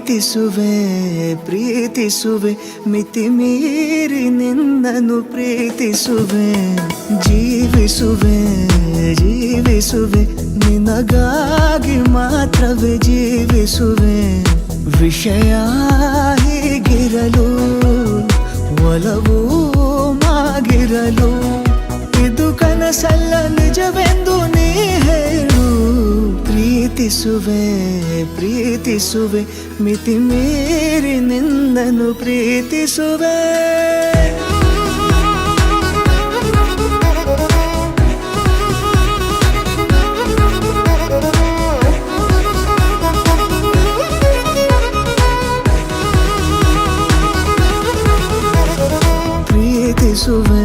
ಪ್ರೀತಿಸುವೆ ಪ್ರೀತಿಸುವೆ ಮಿತಿ ಮೀರಿ ನಿನ್ನನ್ನು ಪ್ರೀತಿಸುವೆ ಜೀವಿಸುವೆ ಜೀವಿಸುವೆ ನಿನಗಾಗಿ ಮಾತ್ರವೇ ಜೀವಿಸುವೆ ವಿಷಯ ಹೀಗಿರಲು ಒಲವು ಮಾಗಿರಲು ಇದು ಕನಸಲ್ಲ ನಿಜವೆಂದು ನೀ ಹೇಳು ಪ್ರೀತಿಸುವೆ ಪ್ರೀತಿಸುವೆ ಮಿತಿ ಮೀರಿ ನಿನ್ನನ್ನು ಪ್ರೀತಿಸುವೆ ಪ್ರೀತಿಸುವೆ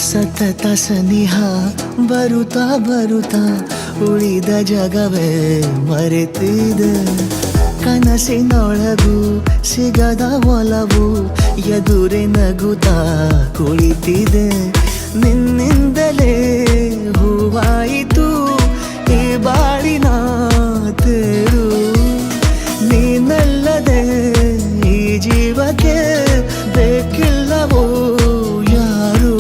ಸತತ ಸನಿಹ ಬರುತ್ತಾ ಬರುತ್ತಾ ಉಳಿದ ಜಗವೇ ಮರೆತಿದೆ ಕನಸಿನೊಳಗೂ ಸಿಗದ ಒಲವು ಎದುರೆ ನಗುತ್ತಾ ಕುಳಿತಿದೆ ನಿನ್ನಿಂದಲೇ ಹೂವಾಯಿತು ಈ ಬಾಳಿನ ತೇರು ನೀನಲ್ಲದೆ ಈ ಜೀವಕ್ಕೆ ಬೇಕಿಲ್ಲವೋ ಯಾರು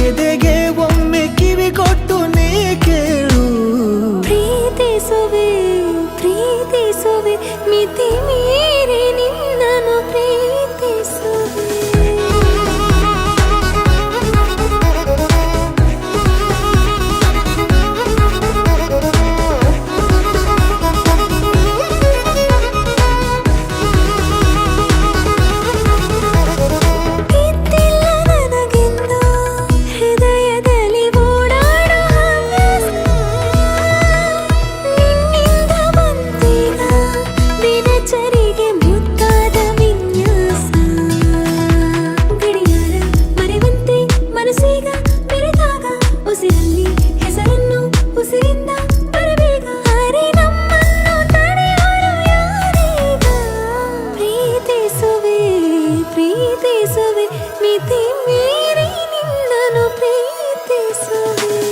ಎದೆಗೆ ಒಮ್ಮೆ ಕಿವಿ ಕೊಟ್ಟು ನೀ ಕೇಳು ಪ್ರೀತಿಸುವೆ ಪ್ರೀತಿಸುವೆ ಮಿತಿ ಮೀರಿ ನಿನ್ನನ್ನು ಪ್ರೀತಿಸುವೆ ಪ್ರೀತಿಸುವೆ ಮಿತಿ ಮೀರಿ ನಿನ್ನನ್ನು ಪ್ರೀತಿಸುವೆ